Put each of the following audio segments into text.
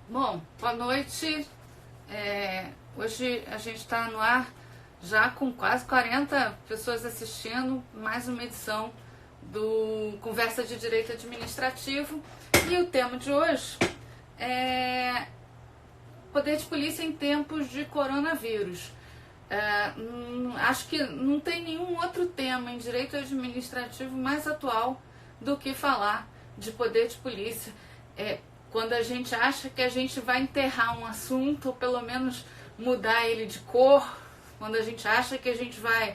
Bom, boa noite. Hoje a gente está no ar já com quase 40 pessoas assistindo, mais uma edição do Conversa de Direito Administrativo. E o tema de hoje é poder de polícia em tempos de coronavírus. Acho que não tem nenhum outro tema em direito administrativo mais atual do que falar de poder de polícia. Quando a gente acha que a gente vai enterrar um assunto, ou pelo menos mudar ele de cor, quando a gente acha que a gente vai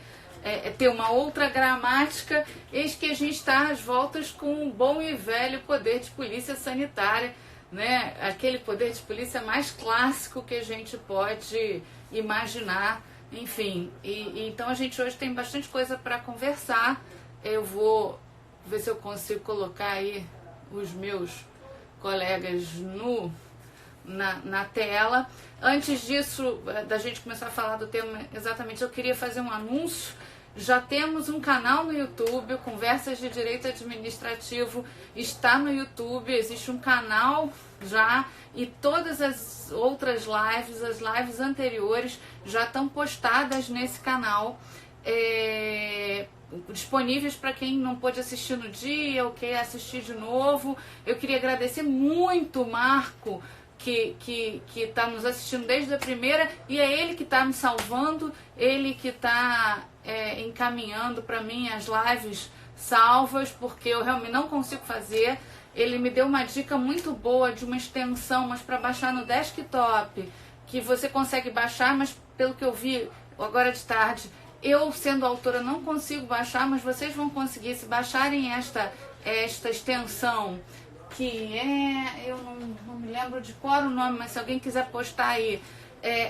ter uma outra gramática, eis que a gente está às voltas com o bom e velho poder de polícia sanitária, né? Aquele poder de polícia mais clássico que a gente pode imaginar, enfim. Então a gente hoje tem bastante coisa para conversar. Eu vou ver se eu consigo colocar aí os meus colegas na tela. Antes disso, da gente começar a falar do tema exatamente, eu queria fazer um anúncio. Já temos um canal no YouTube, Conversas de Direito Administrativo está no YouTube, existe um canal já, e todas as outras lives, as lives anteriores, já estão postadas nesse canal, disponíveis para quem não pôde assistir no dia ou quer assistir de novo. Eu queria agradecer muito o Marco, que está nos assistindo desde a primeira, e é ele que está me salvando, ele que está encaminhando para mim as lives salvas, porque eu realmente não consigo fazer. Ele me deu uma dica muito boa de uma extensão, mas para baixar no desktop, que você consegue baixar, mas pelo que eu vi agora de tarde, eu, sendo autora, não consigo baixar, mas vocês vão conseguir, se baixarem esta extensão, que eu não me lembro de qual o nome, mas se alguém quiser postar aí,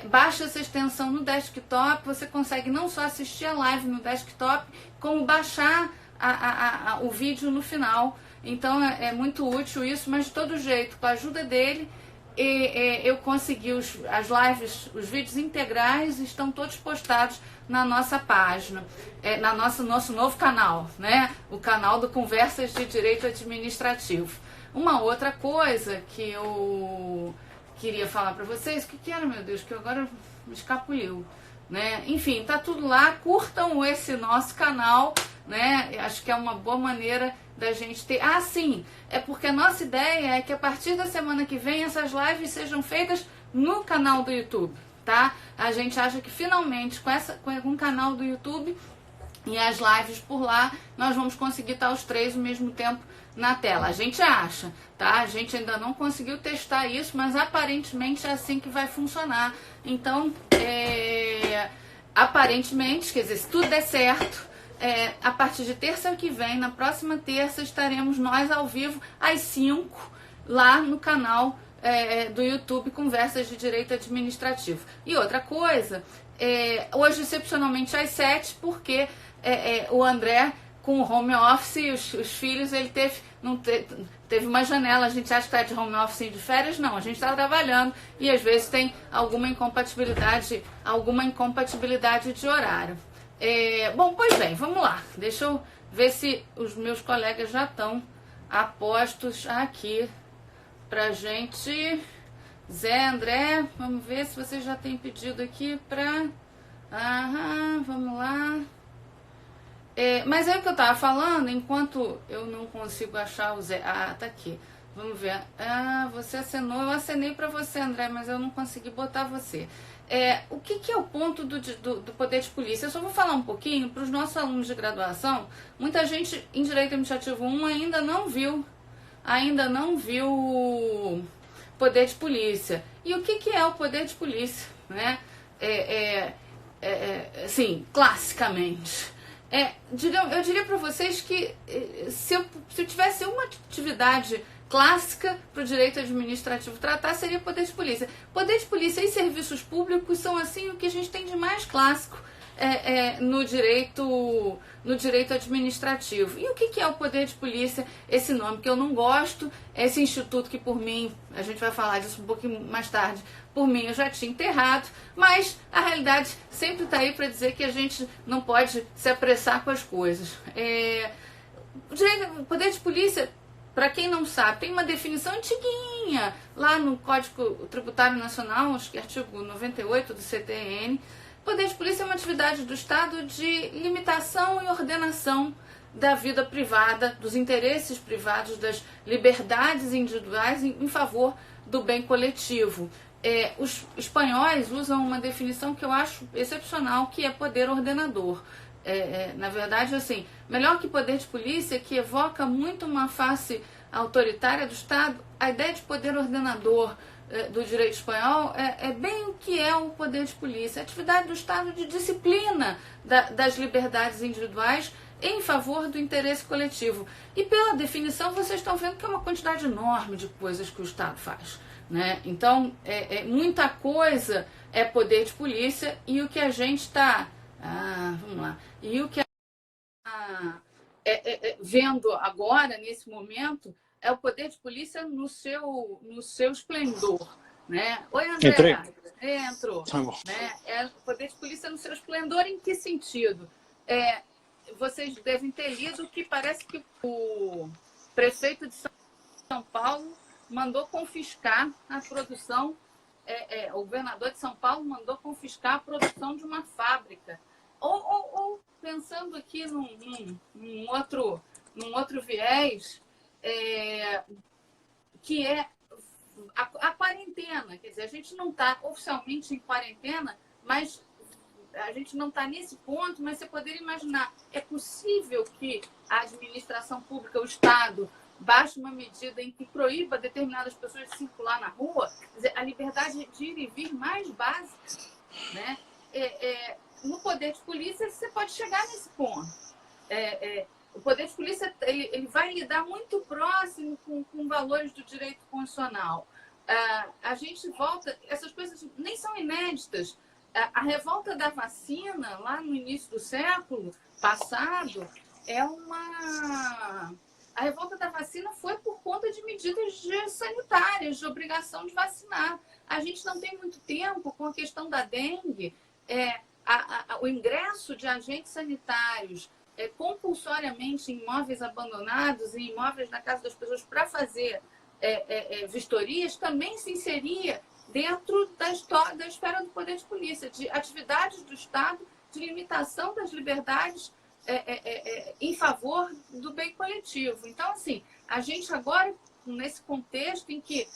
baixa essa extensão no desktop, você consegue não só assistir a live no desktop, como baixar o vídeo no final. Então é muito útil isso, mas de todo jeito, com a ajuda dele, eu consegui as lives, os vídeos integrais estão todos postados na nossa página, nosso novo canal, né? O canal do Conversas de Direito Administrativo. Uma outra coisa que eu queria falar para vocês, o que era, meu Deus, que agora me escapuliu, né? Enfim, tá tudo lá, curtam esse nosso canal, né? Acho que é uma boa maneira da gente ter... sim, é porque a nossa ideia é que a partir da semana que vem essas lives sejam feitas no canal do YouTube, tá? A gente acha que finalmente com um canal do YouTube e as lives por lá, nós vamos conseguir estar os três ao mesmo tempo na tela. A gente acha, tá? A gente ainda não conseguiu testar isso, mas aparentemente é assim que vai funcionar. Então, aparentemente, quer dizer, se tudo der certo, a partir de terça que vem, na próxima terça, estaremos nós ao vivo às 5 lá no canal do YouTube Conversas de Direito Administrativo. E outra coisa, hoje excepcionalmente às 7, porque o André, com o home office, os filhos, ele teve uma janela. A gente acha que está de home office de férias, não, a gente está trabalhando e às vezes tem alguma incompatibilidade de horário. Bom, pois bem, vamos lá, deixa eu ver se os meus colegas já estão apostos aqui pra gente. Zé, André, vamos ver se vocês já têm pedido aqui para... vamos lá. Mas é o que eu estava falando, enquanto eu não consigo achar o Zé. Tá aqui. Vamos ver. Você acenou, eu acenei para você, André, mas eu não consegui botar você. O que é o ponto do poder de polícia? Eu só vou falar um pouquinho para os nossos alunos de graduação. Muita gente em Direito Administrativo 1 ainda não viu poder de polícia. E o que é o poder de polícia, né? Sim, classicamente. Eu diria para vocês que se eu tivesse uma atividade clássica para o direito administrativo tratar, seria poder de polícia. Poder de polícia e serviços públicos são assim o que a gente tem de mais clássico no direito administrativo. E o que é o poder de polícia? Esse nome que eu não gosto, esse instituto que por mim, a gente vai falar disso um pouquinho mais tarde, por mim eu já tinha enterrado, mas a realidade sempre está aí para dizer que a gente não pode se apressar com as coisas. O poder de polícia, para quem não sabe, tem uma definição antiguinha tinha lá no Código Tributário Nacional, acho que artigo 98 do CTN, poder de polícia é uma atividade do Estado de limitação e ordenação da vida privada, dos interesses privados, das liberdades individuais em favor do bem coletivo. Os espanhóis usam uma definição que eu acho excepcional, que é poder ordenador. Na verdade, assim, melhor que poder de polícia, que evoca muito uma face autoritária do Estado, a ideia de poder ordenador do direito espanhol é bem o que é o poder de polícia, a atividade do Estado de disciplina das liberdades individuais em favor do interesse coletivo. E pela definição, vocês estão vendo que é uma quantidade enorme de coisas que o Estado faz, né? Então, muita coisa é poder de polícia, e o que a gente está... vamos lá. E o que vendo agora, nesse momento, é o poder de polícia no seu esplendor, né? Oi, André. Entrei. Entrou. Tá bom. Né? É o poder de polícia no seu esplendor em que sentido? Vocês devem ter lido que parece que o prefeito de São Paulo mandou confiscar a produção, o governador de São Paulo mandou confiscar a produção de uma fábrica. Ou pensando aqui num outro viés, que é a quarentena. Quer dizer, a gente não está oficialmente em quarentena, mas a gente não está nesse ponto, mas você poderia imaginar, é possível que a administração pública, o Estado, baixe uma medida em que proíba determinadas pessoas de circular na rua? Quer dizer, a liberdade de ir e vir mais básica, né? No poder de polícia, você pode chegar nesse ponto. O poder de polícia ele vai lidar muito próximo com valores do direito constitucional. A gente volta... Essas coisas nem são inéditas. A revolta da vacina, lá no início do século passado, A revolta da vacina foi por conta de medidas sanitárias, de obrigação de vacinar. A gente não tem muito tempo com a questão da dengue. O ingresso de agentes sanitários compulsoriamente em imóveis abandonados, em imóveis na casa das pessoas para fazer vistorias, também se inseria dentro da esfera do poder de polícia, de atividades do Estado, de limitação das liberdades em favor do bem coletivo. Então, assim, a gente agora, nesse contexto em que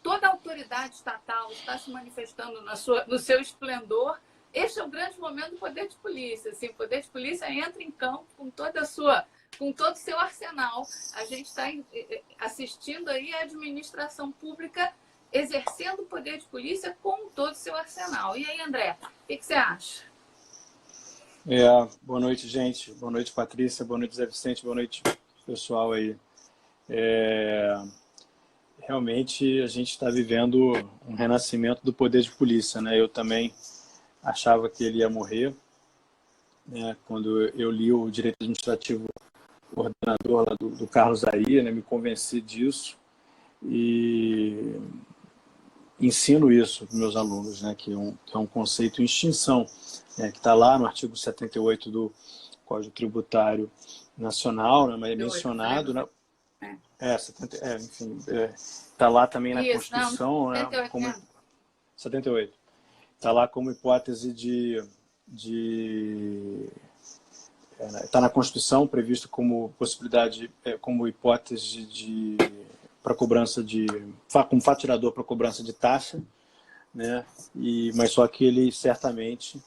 toda a autoridade estatal está se manifestando no seu esplendor, este é o grande momento do poder de polícia. Assim, o poder de polícia entra em campo com todo o seu arsenal. A gente está assistindo aí a administração pública exercendo o poder de polícia com todo o seu arsenal. E aí, André, o que você acha? Boa noite, gente. Boa noite, Patrícia. Boa noite, Zé Vicente. Boa noite, pessoal aí. Realmente, a gente está vivendo um renascimento do poder de polícia, né? Eu também achava que ele ia morrer, né? Quando eu li o Direito Administrativo Ordenador lá do Carlos Aria, né? Me convenci disso e ensino isso para os meus alunos, né? Que é um conceito em extinção, né? Que está lá no artigo 78 do Código Tributário Nacional, né? Mas é mencionado, né? Enfim, está lá também na Constituição, né? 78. Está lá como hipótese está na Constituição previsto como possibilidade, como hipótese para cobrança como fato tirador para cobrança de taxa, né? Mas só que ele certamente,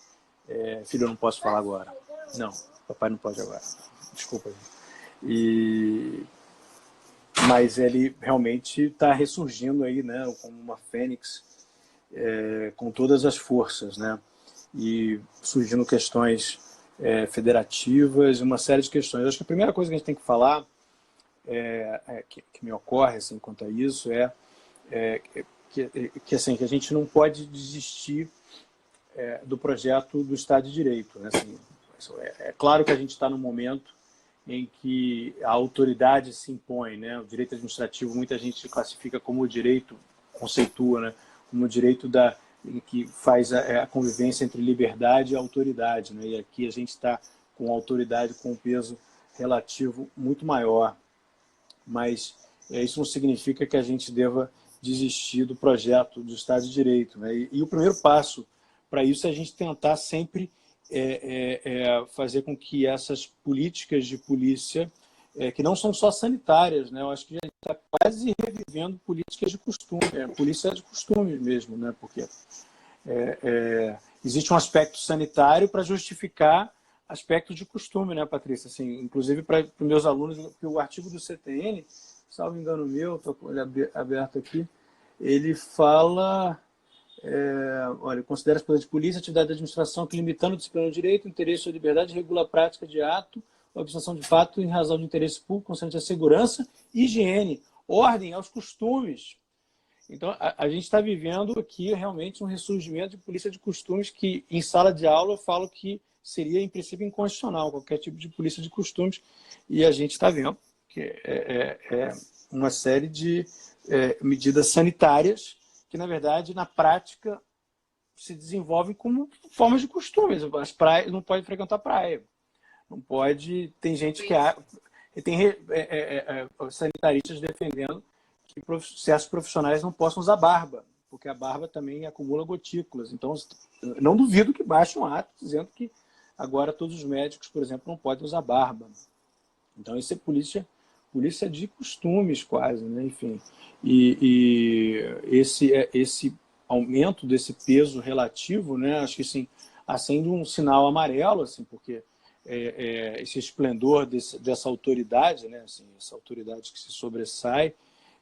filho, eu não posso falar agora. Não, papai não pode agora. Desculpa. Mas ele realmente está ressurgindo aí, né? Como uma fênix, com todas as forças, né? E surgindo questões federativas, uma série de questões. Eu acho que a primeira coisa que a gente tem que falar, que me ocorre assim, quanto a isso, que a gente não pode desistir do projeto do Estado de Direito, né? Assim, é claro que a gente está num momento em que a autoridade se impõe, né? O direito administrativo, muita gente classifica como o direito, conceitua, né? Como o direito que faz a convivência entre liberdade e autoridade, né? E aqui a gente está com autoridade com um peso relativo muito maior. Mas isso não significa que a gente deva desistir do projeto do Estado de Direito, né? E o primeiro passo para isso é a gente tentar sempre fazer com que essas políticas de polícia, que não são só sanitárias, né? Eu acho que a gente está quase revivendo políticas de costume, polícia de costume mesmo, né? Porque existe um aspecto sanitário para justificar aspectos de costume, né, Patrícia? Assim, inclusive para os meus alunos, que o artigo do CTN, salvo engano meu, estou com ele aberto aqui, ele fala, olha, considera as poderes de polícia atividade de administração que, limitando o disciplina do direito, interesse ou liberdade, regula a prática de ato ou obstrução de fato em razão de interesse público, concernente à segurança, higiene, ordem aos costumes. Então, a gente está vivendo aqui realmente um ressurgimento de polícia de costumes que, em sala de aula, eu falo que seria, em princípio, inconstitucional qualquer tipo de polícia de costumes. E a gente está vendo que é uma série de medidas sanitárias que, na verdade, na prática, se desenvolvem como formas de costumes. As praias, não pode frequentar praia. Não pode... Tem gente que... Tem sanitaristas defendendo que certos profissionais não possam usar barba, porque a barba também acumula gotículas. Então, não duvido que baixe um ato dizendo que agora todos os médicos, por exemplo, não podem usar barba. Então, isso é polícia de costumes quase, né? Enfim. E esse aumento desse peso relativo, né? Acho que assim, acende um sinal amarelo, assim, porque esse esplendor dessa autoridade, né? Assim, essa autoridade que se sobressai,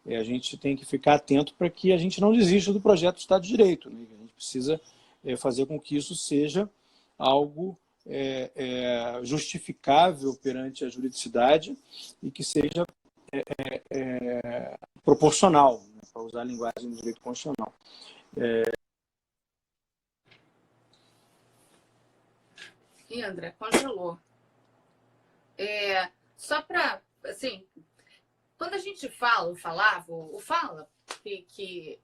a gente tem que ficar atento para que a gente não desista do projeto do Estado de Direito, né? A gente precisa fazer com que isso seja algo justificável perante a juridicidade e que seja proporcional, né? Para usar a linguagem do direito constitucional. Ih, André, congelou. Só para, assim, quando a gente fala que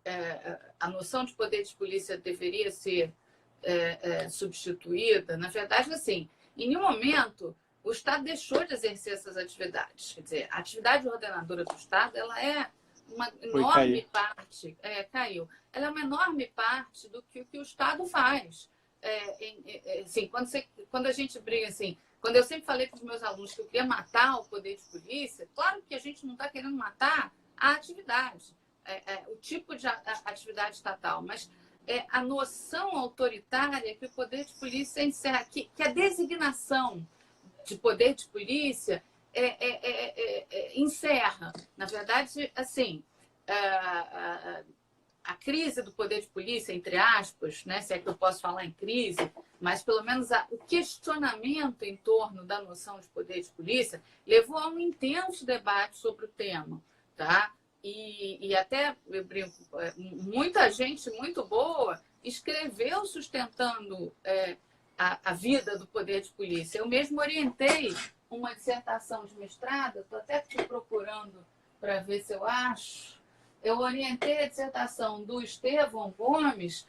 a noção de poder de polícia deveria ser substituída, na verdade, assim, em nenhum momento o Estado deixou de exercer essas atividades. Quer dizer, a atividade ordenadora do Estado, ela é uma enorme parte... caiu. Ela é uma enorme parte do que o Estado faz. Assim, quando a gente briga, assim... Quando eu sempre falei para os meus alunos que eu queria matar o poder de polícia, claro que a gente não está querendo matar a atividade, o tipo de atividade estatal, mas a noção autoritária que o poder de polícia encerra, que a designação de poder de polícia encerra. Na verdade, assim, a crise do poder de polícia, entre aspas, né, se é que eu posso falar em crise, mas pelo menos o questionamento em torno da noção de poder de polícia levou a um intenso debate sobre o tema, tá? E até, eu brinco, muita gente muito boa escreveu sustentando a vida do poder de polícia. Eu mesmo orientei uma dissertação de mestrado, estou até aqui procurando para ver se eu acho. Eu orientei a dissertação do Estevão Gomes,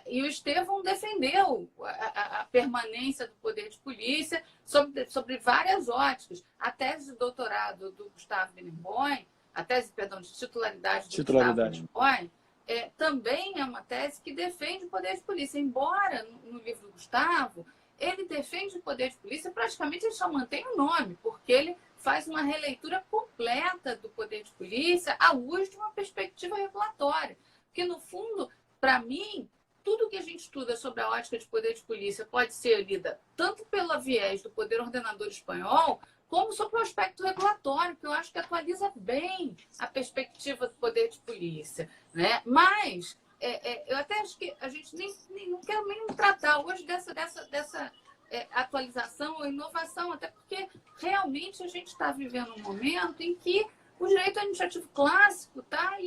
e o Estevão defendeu a permanência do poder de polícia sobre várias óticas. A tese de doutorado do Gustavo Benemboim, a tese, perdão, de titularidade do Gustavo Benemboim, também é uma tese que defende o poder de polícia. Embora no livro do Gustavo, ele defende o poder de polícia, praticamente ele só mantém o nome, porque ele faz uma releitura completa do poder de polícia à luz de uma perspectiva regulatória. Porque, no fundo, para mim, tudo que a gente estuda sobre a ótica de poder de polícia pode ser lida tanto pela viés do poder ordenador espanhol, como sobre o aspecto regulatório, que eu acho que atualiza bem a perspectiva do poder de polícia, né? Mas eu até acho que a gente não quer nem tratar hoje dessa atualização ou inovação, até porque realmente a gente está vivendo um momento em que o direito administrativo clássico está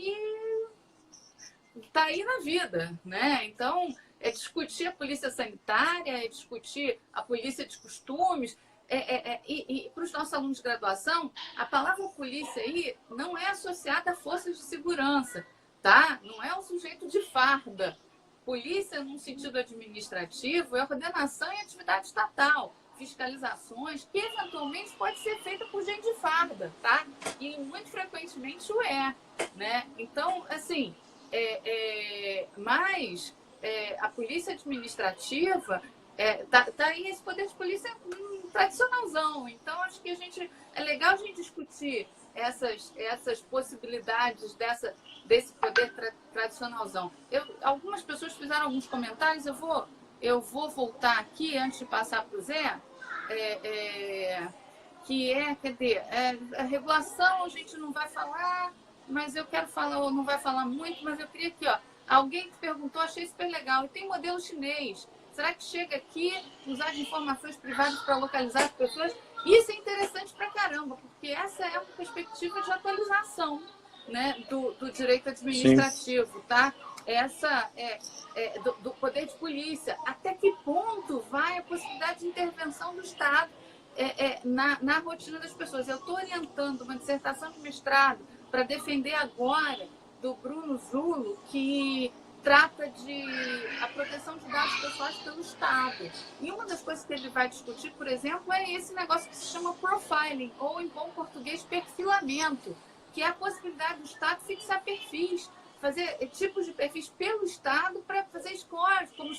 aí na vida, né? Então, discutir a polícia sanitária, discutir a polícia de costumes, e para os nossos alunos de graduação, a palavra polícia aí não é associada a forças de segurança, tá? Não é o sujeito de farda. Polícia, num sentido administrativo, é ordenação e atividade estatal. fiscalizações que eventualmente pode ser feita por gente de farda, tá? E muito frequentemente o é, né? Então, assim, mas a polícia administrativa tá aí esse poder de polícia tradicionalzão. Então, acho que é legal a gente discutir essas possibilidades desse poder tradicionalzão. Algumas pessoas fizeram alguns comentários, eu vou voltar aqui antes de passar para o Zé, quer dizer, a regulação a gente não vai falar, mas eu quero falar, ou não vai falar muito, mas eu queria aqui, ó, alguém que perguntou, achei super legal, e tem modelo chinês, será que chega aqui usar de informações privadas para localizar as pessoas? Isso é interessante pra caramba, porque essa é uma perspectiva de atualização, né, do direito administrativo, Sim. Tá? Essa do poder de polícia. Até que ponto vai a possibilidade de intervenção do Estado na rotina das pessoas? Eu estou orientando uma dissertação de mestrado para defender agora do Bruno Zulo, que trata de a proteção de dados pessoais pelo Estado. E uma das coisas que ele vai discutir, por exemplo, é esse negócio que se chama profiling, ou em bom português, perfilamento, que é a possibilidade do Estado fixar perfis, fazer tipos de perfis pelo Estado para fazer scores, como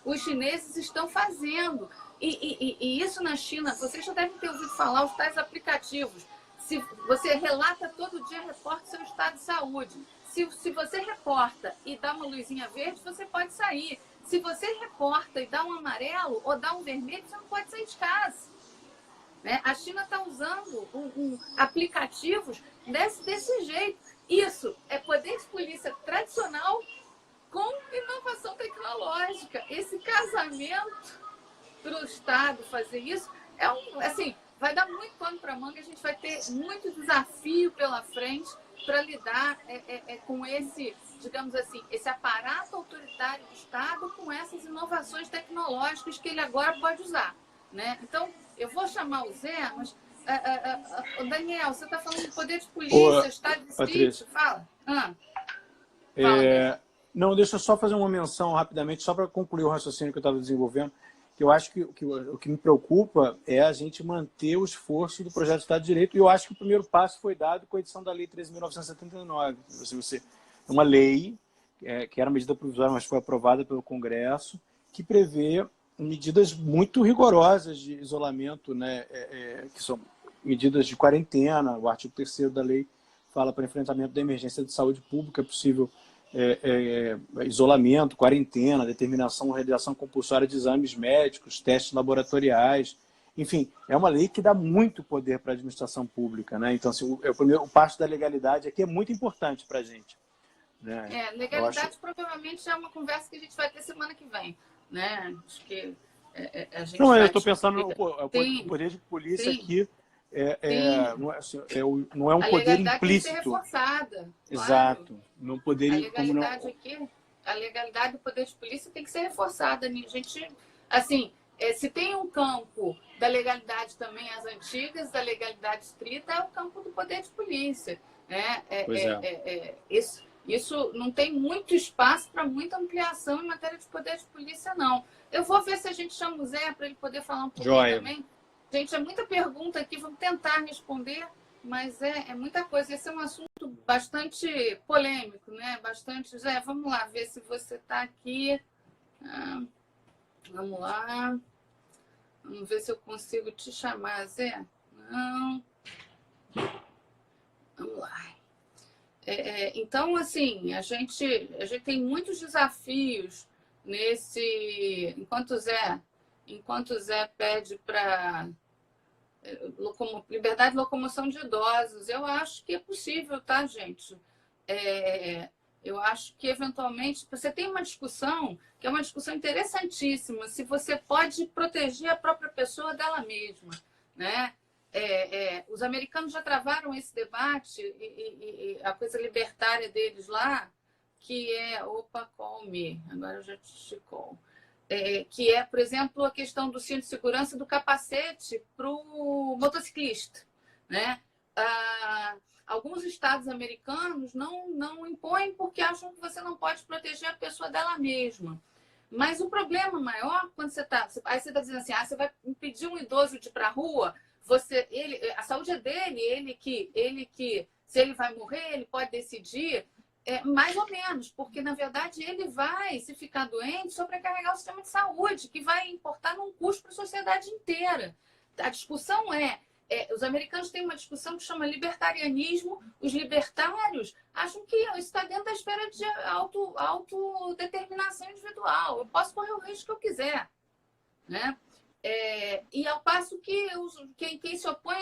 os chineses estão fazendo. E isso na China, vocês já devem ter ouvido falar, os tais aplicativos. Se você relata todo dia, reporta seu estado de saúde. Se você reporta e dá uma luzinha verde, você pode sair. Se você reporta e dá um amarelo ou dá um vermelho, você não pode sair de casa. Né? A China está usando aplicativos desse jeito. Isso é poder de polícia tradicional com inovação tecnológica. Esse casamento para o Estado fazer isso vai dar muito pano para manga. A gente vai ter muito desafio pela frente para lidar com digamos assim, esse aparato autoritário do Estado com essas inovações tecnológicas que ele agora pode usar. Né? Então, eu vou chamar o Zé, mas, Daniel, você está falando de poder de polícia, Estado de sítio, fala. Fala, não, deixa eu só fazer uma menção rapidamente, só para concluir o raciocínio que eu estava desenvolvendo, que eu acho que o que me preocupa é a gente manter o esforço do projeto de Estado de Direito, e eu acho que o primeiro passo foi dado com a edição da Lei 13.979. É uma lei que era medida provisória, mas foi aprovada pelo Congresso, que prevê medidas muito rigorosas de isolamento, né, que são medidas de quarentena. O artigo 3º da lei fala para enfrentamento da emergência de saúde pública, é possível isolamento, quarentena, determinação, realização compulsória de exames médicos, testes laboratoriais. Enfim, é uma lei que dá muito poder para a administração pública. Né? Então, assim, o passo da legalidade aqui é muito importante para a gente. Né? Legalidade provavelmente é uma conversa que a gente vai ter semana que vem. Né? Acho que a gente eu estou pensando no poder de polícia aqui. Não é um poder implícito. Tem que ser reforçada. Exato. Claro. Não poderia, a legalidade do poder de polícia tem que ser reforçada. A gente, assim, se tem um campo da legalidade também, as antigas, da legalidade estrita, é o campo do poder de polícia. Né? Isso não tem muito espaço para muita ampliação em matéria de poder de polícia, não. Eu vou ver se a gente chama o Zé para ele poder falar um pouquinho também. Gente, é muita pergunta aqui, vamos tentar responder, mas é muita coisa. Esse é um assunto bastante polêmico, né? Bastante. Zé, vamos lá, ver se você está aqui. Vamos lá. Vamos ver se eu consigo te chamar, Zé. Não. Vamos lá. Então, assim, a gente tem muitos desafios nesse... Enquanto o Zé pede para liberdade de locomoção de idosos, eu acho que é possível, tá, gente? Eu acho que, eventualmente, você tem uma discussão, que é uma discussão interessantíssima, se você pode proteger a própria pessoa dela mesma, né? Os americanos já travaram esse debate e a coisa libertária deles lá, que agora eu já te call. Que é, por exemplo, a questão do cinto de segurança do capacete para o motociclista. Né? Alguns estados americanos não impõem porque acham que você não pode proteger a pessoa dela mesma. Mas o problema maior, quando você está... Aí você está dizendo assim, você vai impedir um idoso de ir para a rua, a saúde é dele, ele que se ele vai morrer, ele pode decidir, mais ou menos, porque, na verdade, ele vai, se ficar doente, sobrecarregar o sistema de saúde, que vai importar num custo para a sociedade inteira. A discussão os americanos têm uma discussão que chama libertarianismo. Os libertários acham que isso está dentro da esfera de autodeterminação individual. Eu posso correr o risco que eu quiser, né? E ao passo que quem se opõe,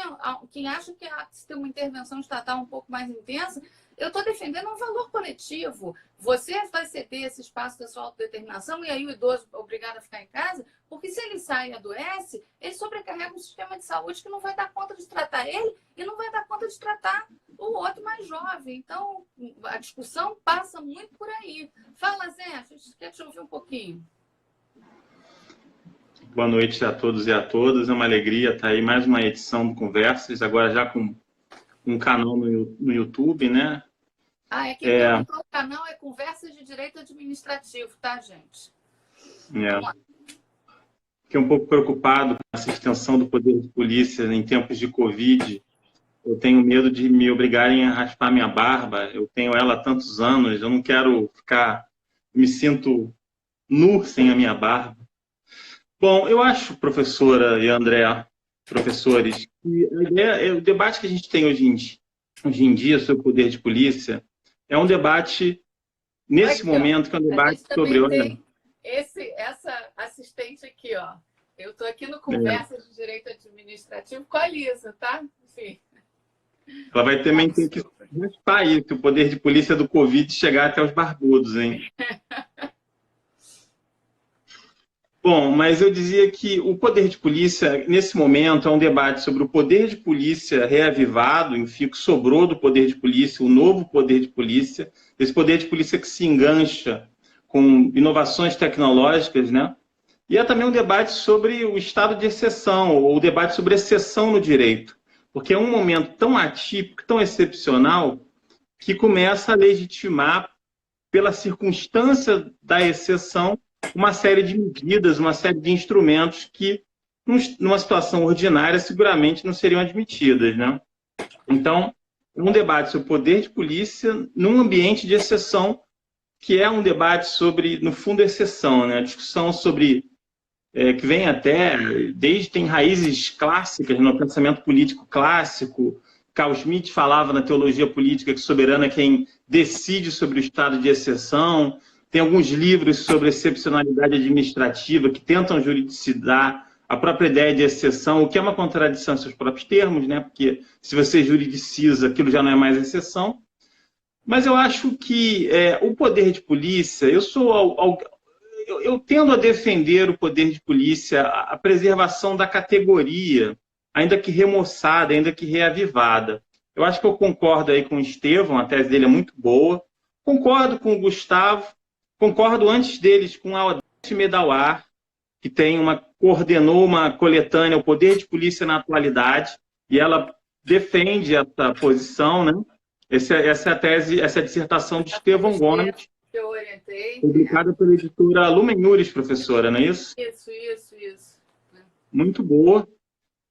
quem acha que se tem uma intervenção estatal um pouco mais intensa, eu estou defendendo um valor coletivo. Você vai ceder esse espaço da sua autodeterminação e aí o idoso é obrigado a ficar em casa, porque se ele sai e adoece, ele sobrecarrega um sistema de saúde que não vai dar conta de tratar ele e não vai dar conta de tratar o outro mais jovem. Então, a discussão passa muito por aí. Fala, Zé, a gente quer te ouvir um pouquinho. Boa noite a todos e a todas. É uma alegria estar aí mais uma edição do Conversas, agora já com um canal no YouTube, né? Quem perguntou o canal é Conversas de Direito Administrativo, tá, gente? Fiquei um pouco preocupado com essa extensão do poder de polícia em tempos de Covid. Eu tenho medo de me obrigarem a raspar minha barba. Eu tenho ela há tantos anos, eu não quero me sinto nu sem a minha barba. Bom, eu acho, professora e André, professores, que o debate que a gente tem hoje em dia sobre o poder de polícia é um debate, nesse momento, que é um debate sobre... Essa assistente aqui, ó. Eu estou aqui no Conversa de Direito Administrativo com a Lisa, tá? Enfim. Ela vai também ter que raspar aí, que o poder de polícia do Covid chegar até os barbudos, hein? Bom, mas eu dizia que o poder de polícia, nesse momento, é um debate sobre o poder de polícia reavivado, enfim, que sobrou do poder de polícia, o novo poder de polícia, esse poder de polícia que se engancha com inovações tecnológicas, né? E é também um debate sobre o estado de exceção, ou o debate sobre exceção no direito, porque é um momento tão atípico, tão excepcional, que começa a legitimar, pela circunstância da exceção, uma série de medidas, uma série de instrumentos que, numa situação ordinária, seguramente não seriam admitidas, né? Então, é um debate sobre o poder de polícia num ambiente de exceção, que é um debate sobre, no fundo, exceção, né? A discussão sobre, que vem até, tem raízes clássicas no pensamento político clássico. Carl Schmitt falava na teologia política que soberano é quem decide sobre o estado de exceção. Tem alguns livros sobre excepcionalidade administrativa que tentam juridicizar a própria ideia de exceção, o que é uma contradição em seus próprios termos, né? Porque se você juridiciza, aquilo já não é mais exceção. Mas eu acho que o poder de polícia, eu tendo a defender o poder de polícia, a preservação da categoria, ainda que remoçada, ainda que reavivada. Eu acho que eu concordo aí com o Estevão, a tese dele é muito boa. Concordo com o Gustavo. Concordo antes deles com a Odete Medawar, que coordenou uma coletânea, o poder de polícia na atualidade, e ela defende essa posição, né? Essa é a tese, essa é a dissertação de Estevão Gomes, que eu orientei, publicada pela editora Lumen Iuris, professora, não é isso? Isso. Muito boa.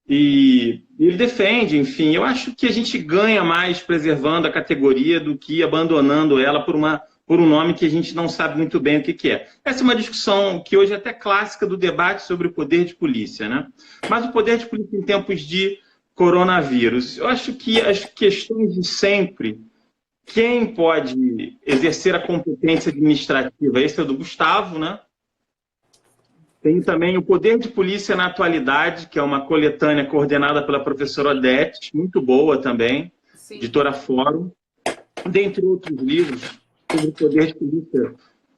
E ele defende, enfim, eu acho que a gente ganha mais preservando a categoria do que abandonando ela por um nome que a gente não sabe muito bem o que é. Essa é uma discussão que hoje é até clássica do debate sobre o poder de polícia, né? Mas o poder de polícia em tempos de coronavírus. Eu acho que as questões de sempre, quem pode exercer a competência administrativa, esse é do Gustavo, né? Tem também o poder de polícia na atualidade, que é uma coletânea coordenada pela professora Odete, muito boa também, sim. Editora Fórum, dentre outros livros sobre o poder de polícia.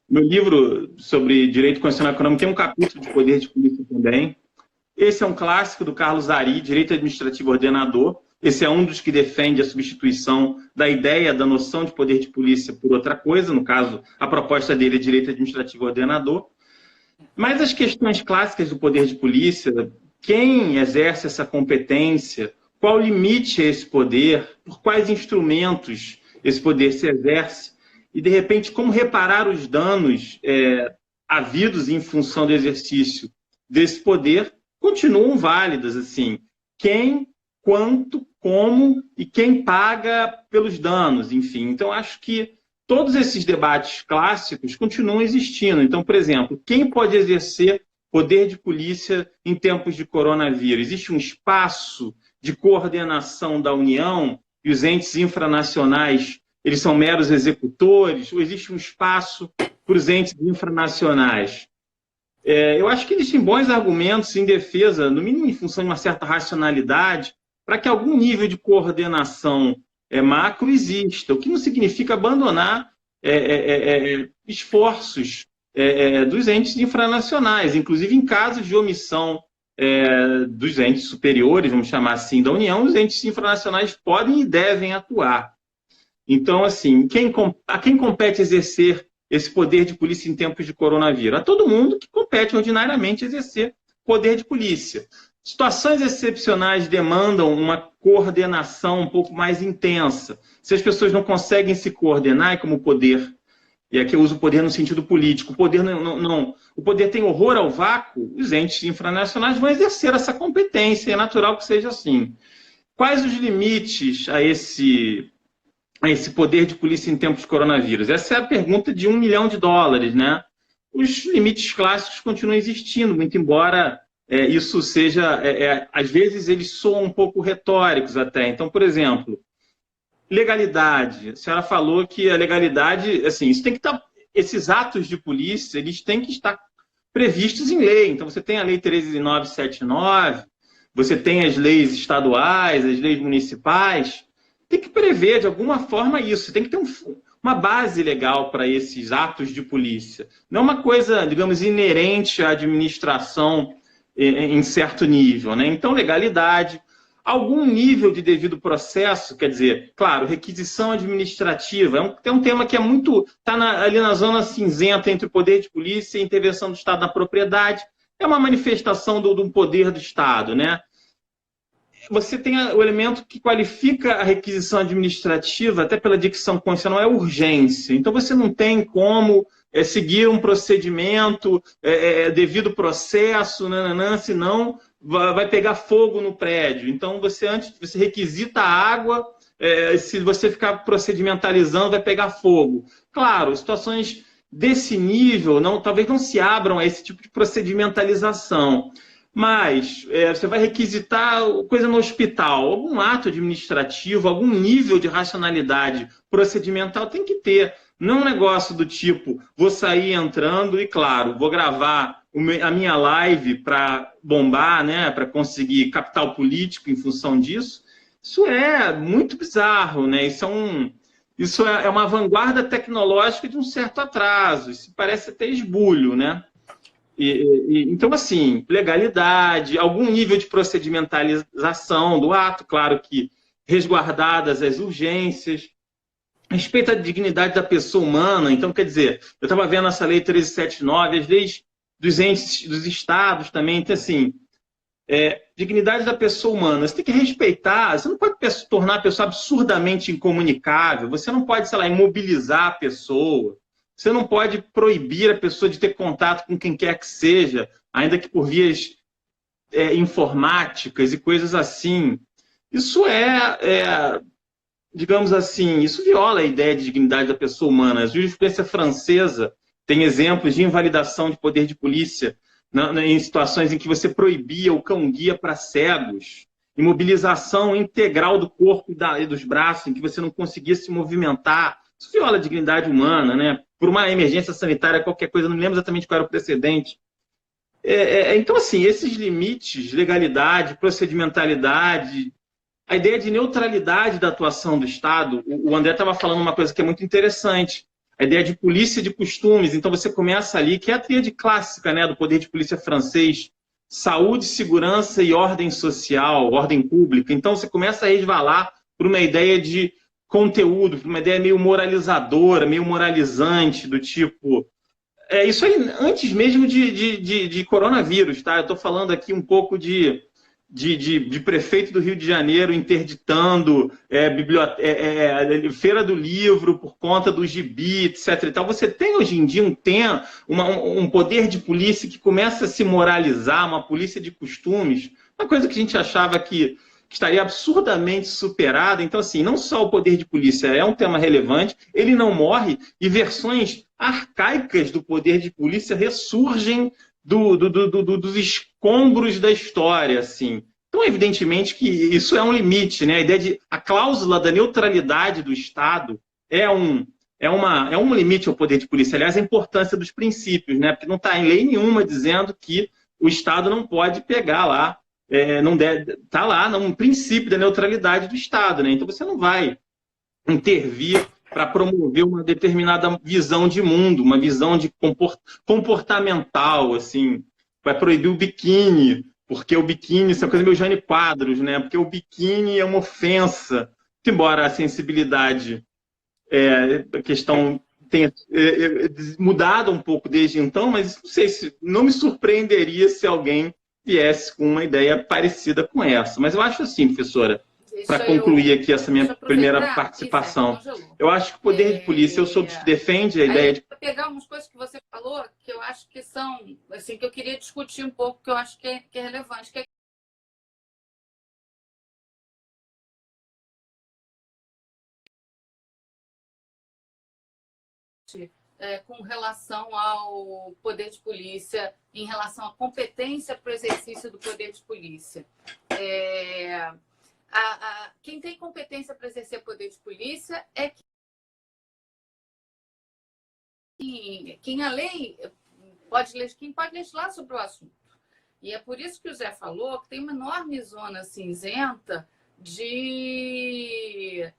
Meu livro sobre direito constitucional econômico tem um capítulo de poder de polícia também. Esse é um clássico do Carlos Ari, Direito Administrativo Ordenador. Esse é um dos que defende a substituição da ideia, da noção de poder de polícia por outra coisa. No caso, a proposta dele é Direito Administrativo Ordenador. Mas as questões clássicas do poder de polícia, quem exerce essa competência, qual o limite a esse poder, por quais instrumentos esse poder se exerce, e, de repente, como reparar os danos havidos em função do exercício desse poder continuam válidas, assim. Quem, quanto, como e quem paga pelos danos, enfim. Então, acho que todos esses debates clássicos continuam existindo. Então, por exemplo, quem pode exercer poder de polícia em tempos de coronavírus? Existe um espaço de coordenação da União e os entes infranacionais, eles são meros executores? Ou existe um espaço para os entes infranacionais? Eu acho que existem bons argumentos em defesa, no mínimo em função de uma certa racionalidade, para que algum nível de coordenação macro exista, o que não significa abandonar esforços dos entes infranacionais, inclusive em casos de omissão dos entes superiores, vamos chamar assim, da União, os entes infranacionais podem e devem atuar. Então, assim, a quem compete exercer esse poder de polícia em tempos de coronavírus? A todo mundo que compete ordinariamente exercer poder de polícia. Situações excepcionais demandam uma coordenação um pouco mais intensa. Se as pessoas não conseguem se coordenar, e como o poder, e aqui eu uso o poder no sentido político, o poder tem horror ao vácuo, os entes infranacionais vão exercer essa competência, é natural que seja assim. Quais os limites a esse poder de polícia em tempos de coronavírus? Essa é a pergunta de $1 milhão, né? Os limites clássicos continuam existindo, muito embora isso seja, às vezes eles soam um pouco retóricos até. Então, por exemplo, legalidade. A senhora falou que a legalidade, assim, isso tem que estar, esses atos de polícia, eles têm que estar previstos em lei. Então, você tem a Lei 13.979, você tem as leis estaduais, as leis municipais. Tem que prever, de alguma forma, isso. Tem que ter uma base legal para esses atos de polícia. Não é uma coisa, digamos, inerente à administração em certo nível, né? Então, legalidade, algum nível de devido processo, quer dizer, claro, requisição administrativa, é um tema que está ali na zona cinzenta entre o poder de polícia e a intervenção do Estado na propriedade. É uma manifestação de um poder do Estado, né? Você tem o elemento que qualifica a requisição administrativa, até pela dicção constitucional, é urgência. Então, você não tem como seguir um procedimento, devido processo, senão vai pegar fogo no prédio. Então, você requisita a água, se você ficar procedimentalizando, vai pegar fogo. Claro, situações desse nível talvez não se abram a esse tipo de procedimentalização. Mas você vai requisitar coisa no hospital, algum ato administrativo, algum nível de racionalidade procedimental tem que ter. Não é um negócio do tipo, vou sair entrando e, claro, vou gravar a minha live para bombar, né, para conseguir capital político em função disso. Isso é muito bizarro, né? Isso é uma vanguarda tecnológica de um certo atraso. Isso parece até esbulho, né? Então, assim, legalidade, algum nível de procedimentalização do ato, claro que resguardadas as urgências, respeito à dignidade da pessoa humana. Então, quer dizer, eu estava vendo essa lei 13.779, as leis dos entes, dos estados também, então, assim, dignidade da pessoa humana, você tem que respeitar, você não pode tornar a pessoa absurdamente incomunicável, você não pode, sei lá, imobilizar a pessoa, você não pode proibir a pessoa de ter contato com quem quer que seja, ainda que por vias informáticas e coisas assim. Isso digamos assim, isso viola a ideia de dignidade da pessoa humana. A jurisprudência francesa tem exemplos de invalidação de poder de polícia em situações em que você proibia o cão-guia para cegos, imobilização integral do corpo e dos braços, em que você não conseguia se movimentar. Isso viola a dignidade humana, né? Por uma emergência sanitária, qualquer coisa, não me lembro exatamente qual era o precedente. Então, assim, esses limites, legalidade, procedimentalidade, a ideia de neutralidade da atuação do Estado, o André estava falando uma coisa que é muito interessante, a ideia de polícia de costumes. Então, você começa ali, que é a tríade clássica, né, do poder de polícia francês, saúde, segurança e ordem social, ordem pública. Então, você começa a resvalar por uma ideia de conteúdo, uma ideia meio moralizadora, meio moralizante, do tipo... isso aí antes mesmo de coronavírus, tá? Eu estou falando aqui um pouco de de prefeito do Rio de Janeiro interditando feira do livro por conta do gibi, etc. E tal. Você tem hoje em dia um poder de polícia que começa a se moralizar, uma polícia de costumes, uma coisa que a gente achava que estaria absurdamente superada. Então, assim, não só o poder de polícia é um tema relevante, ele não morre, e versões arcaicas do poder de polícia ressurgem dos escombros da história, assim. Então, evidentemente que isso é um limite, né? A cláusula da neutralidade do Estado é um limite ao poder de polícia. Aliás, a importância dos princípios, né? Porque não está em lei nenhuma dizendo que o Estado não pode pegar lá, não deve, está lá no princípio da neutralidade do Estado, né? Então você não vai intervir para promover uma determinada visão de mundo, uma visão de comportamental, assim. Vai proibir o biquíni, porque o biquíni, isso é coisa meio Jânio Quadros, né? Porque o biquíni é uma ofensa. Embora a sensibilidade, a questão tenha mudado um pouco desde então, mas não sei não me surpreenderia se alguém viesse com uma ideia parecida com essa. Mas eu acho assim, professora, para concluir aqui essa minha primeira participação. Eu acho que o poder de polícia, eu sou dos que defende a ideia de... Vou pegar umas coisas que você falou, que eu acho que são, assim, que eu queria discutir um pouco, que eu acho que é relevante, que é com relação ao poder de polícia, em relação à competência para o exercício do poder de polícia. Quem tem competência para exercer poder de polícia é quem a lei quem pode legislar sobre o assunto. E é por isso que o Zé falou que tem uma enorme zona cinzenta de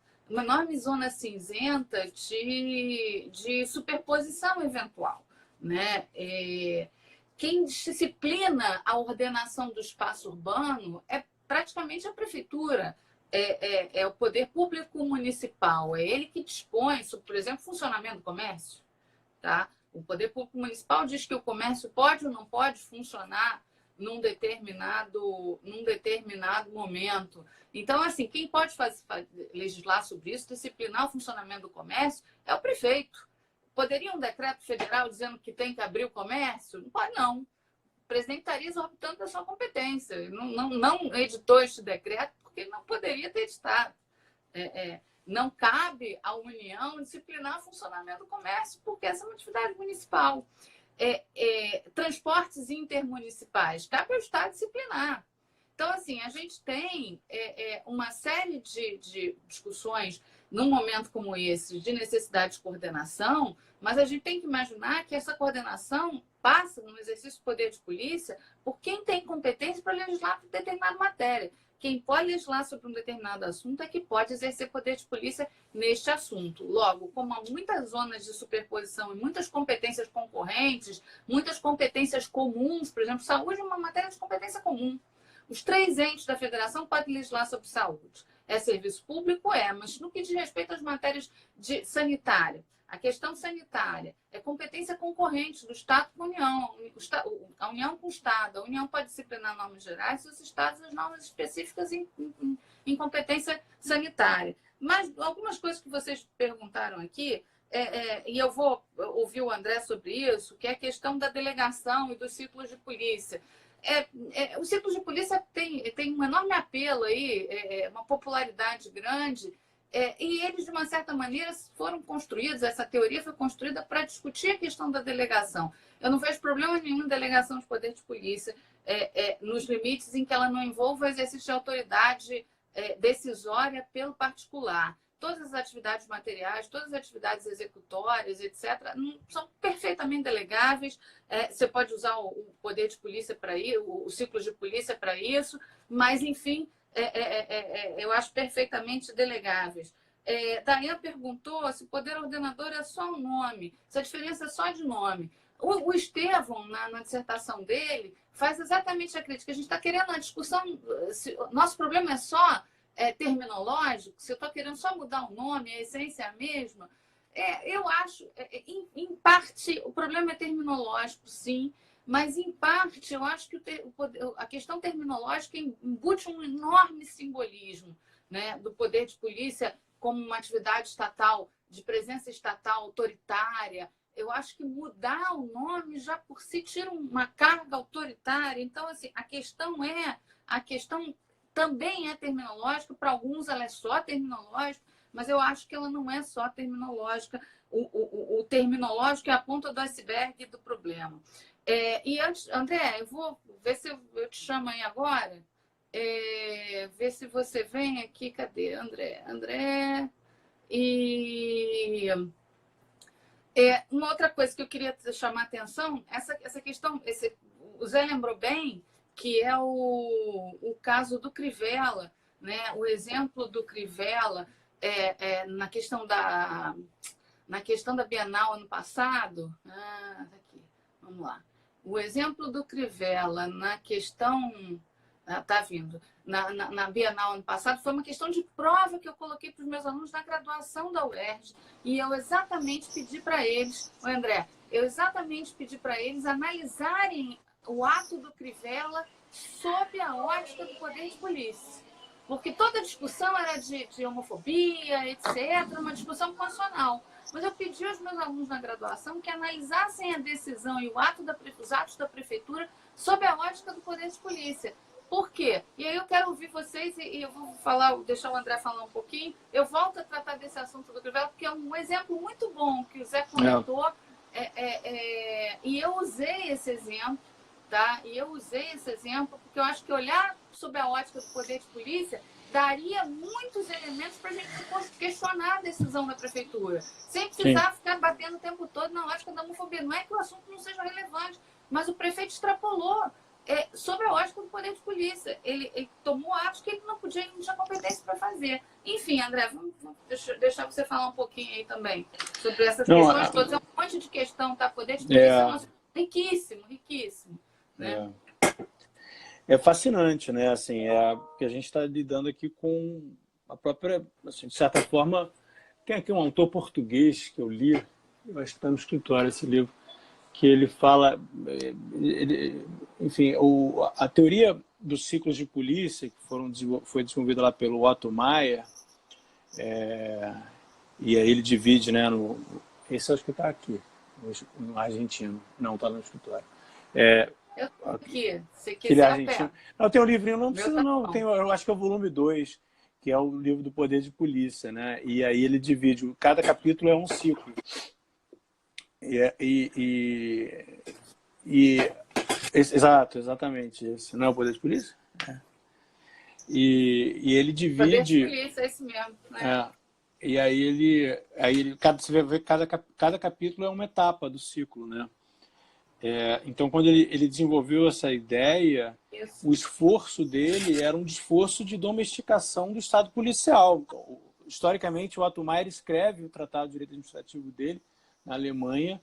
superposição eventual, né? Quem disciplina a ordenação do espaço urbano é praticamente a prefeitura, é o poder público municipal, é ele que dispõe sobre, por exemplo, o funcionamento do comércio. Tá? O poder público municipal diz que o comércio pode ou não pode funcionar num determinado momento. Então, assim, quem pode legislar sobre isso, disciplinar o funcionamento do comércio, é o prefeito. Poderia um decreto federal dizendo que tem que abrir o comércio? Não pode, não. O presidente estaria exorbitando da sua competência. Não editou este decreto porque não poderia ter editado. Não cabe à União disciplinar o funcionamento do comércio, porque essa é uma atividade municipal. Transportes intermunicipais, cabe ao Estado disciplinar. Então, assim, a gente tem uma série de discussões num momento como esse, de necessidade de coordenação, mas a gente tem que imaginar que essa coordenação passa no exercício do poder de polícia por quem tem competência para legislar por determinada matéria. Quem pode legislar sobre um determinado assunto é que pode exercer poder de polícia neste assunto. Logo, como há muitas zonas de superposição e muitas competências concorrentes, muitas competências comuns, por exemplo, saúde é uma matéria de competência comum. Os 3 entes da federação podem legislar sobre saúde. É serviço público? mas no que diz respeito às matérias de sanitária, a questão sanitária é competência concorrente do Estado com a União, a União com o Estado. A União pode disciplinar normas gerais e os Estados as normas específicas em competência sanitária. Mas algumas coisas que vocês perguntaram aqui, e eu vou ouvir o André sobre isso, que é a questão da delegação e dos ciclos de polícia. Os ciclos de polícia têm um enorme apelo aí, uma popularidade grande, e eles, de uma certa maneira, foram construídos, essa teoria foi construída para discutir a questão da delegação. Eu não vejo problema nenhum em delegação de poder de polícia, nos limites em que ela não envolva o exercício de autoridade decisória pelo particular. Todas as atividades materiais, todas as atividades executórias, etc., são perfeitamente delegáveis. Você pode usar o poder de polícia para isso, o ciclo de polícia para isso, mas, enfim, eu acho perfeitamente delegáveis. Daiane perguntou se o poder ordenador é só um nome, se a diferença é só de nome. O Estevão, na dissertação dele, faz exatamente a crítica. A gente está querendo uma discussão, nosso problema é só terminológico, se eu estou querendo só mudar o nome, a essência é a mesma. Eu acho, em parte, o problema é terminológico, sim, Mas, em parte, eu acho que a questão terminológica embute um enorme simbolismo, né, do poder de polícia como uma atividade estatal, de presença estatal autoritária. Eu acho que mudar o nome já por si tira uma carga autoritária. Então, assim, a questão também é terminológica, para alguns ela é só terminológica, mas eu acho que ela não é só terminológica. O terminológico é a ponta do iceberg do problema. E antes, André, eu vou ver se eu te chamo aí agora. Ver se você vem aqui. Cadê, André? André. E uma outra coisa que eu queria chamar a atenção, essa questão, o Zé lembrou bem, que é o caso do Crivella, né? O exemplo do Crivella na questão da Bienal ano passado. Tá aqui, vamos lá. O exemplo do Crivella na questão... Está vindo. Na Bienal ano passado, foi uma questão de prova que eu coloquei para os meus alunos na graduação da UERJ. E eu exatamente pedi para eles, André, analisarem o ato do Crivella sob a ótica do poder de polícia. Porque toda a discussão era de homofobia, etc., uma discussão constitucional. Mas eu pedi aos meus alunos na graduação que analisassem a decisão e os atos da prefeitura sob a ótica do poder de polícia. Por quê? E aí eu quero ouvir vocês e eu vou deixar o André falar um pouquinho. Eu volto a tratar desse assunto do Crivella, porque é um exemplo muito bom que o Zé comentou. E eu usei esse exemplo, tá? Porque eu acho que olhar sob a ótica do poder de polícia daria muitos elementos para a gente questionar a decisão da prefeitura, sem precisar ficar batendo o tempo todo na ótica da homofobia. Não é que o assunto não seja relevante, mas o prefeito extrapolou sobre a ótica do poder de polícia. Ele tomou atos que ele não tinha competência para fazer. Enfim, André, vamos deixar você falar um pouquinho aí também sobre essas questões todas. É um monte de questão, tá? Poder de polícia riquíssimo, né? É fascinante, né? Assim, que a gente está lidando aqui com a própria, assim, de certa forma, tem aqui um autor português que eu li, eu acho que está no escritório esse livro, que ele fala, enfim, a teoria dos ciclos de polícia, que foi desenvolvida lá pelo Otto Meyer, e aí ele divide, né, esse acho que está aqui, no argentino, não está no escritório. Eu tô aqui, você aquele quiser argentino. Não, tem um livrinho, não precisa não, eu acho que é o volume 2, que é o livro do poder de polícia, né, e aí ele divide, cada capítulo é um ciclo. Exatamente esse. Não é o poder de polícia? E ele divide... Poder de polícia, é esse mesmo. Né? E aí você vê que cada capítulo é uma etapa do ciclo, né? Então, quando ele desenvolveu essa ideia, o esforço dele era um esforço de domesticação do Estado policial. Então, historicamente, o Otto Meyer escreve o Tratado de Direito Administrativo dele, na Alemanha,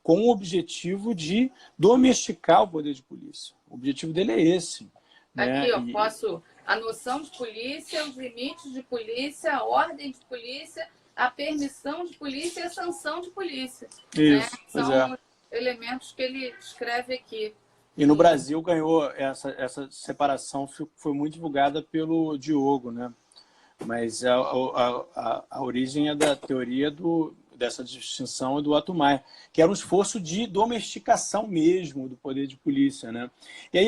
com o objetivo de domesticar o poder de polícia. O objetivo dele é esse. Aqui, né? A noção de polícia, os limites de polícia, a ordem de polícia, a permissão de polícia e a sanção de polícia. Isso, né? São elementos que ele escreve aqui. E no Brasil ganhou essa separação, foi muito divulgada pelo Diogo, né? Mas a origem é da teoria dessa distinção do Otto Meyer, que era um esforço de domesticação mesmo do poder de polícia, né? E aí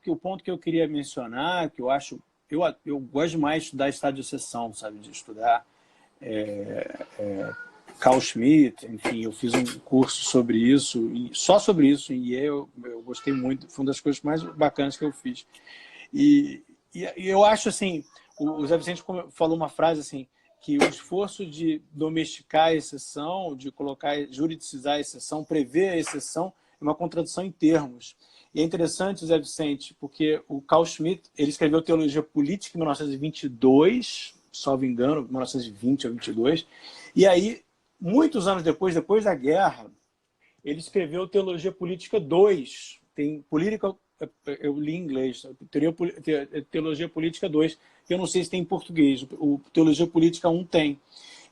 o ponto que eu queria mencionar, que eu acho, eu gosto demais de estudar estado de exceção, sabe, de estudar Carl Schmitt, enfim, eu fiz um curso sobre isso, só sobre isso, e eu gostei muito, foi uma das coisas mais bacanas que eu fiz. E eu acho assim, o Zé Vicente falou uma frase assim, que o esforço de domesticar a exceção, de juridicizar a exceção, prever a exceção, é uma contradição em termos. E é interessante, Zé Vicente, porque o Carl Schmitt, ele escreveu Teologia Política em 1922, salvo engano, 1920 ou 22, e aí, muitos anos depois da guerra, ele escreveu Teologia Política 2, tem eu li em inglês, Teologia Política 2, que eu não sei se tem em português, o Teologia Política 1 tem.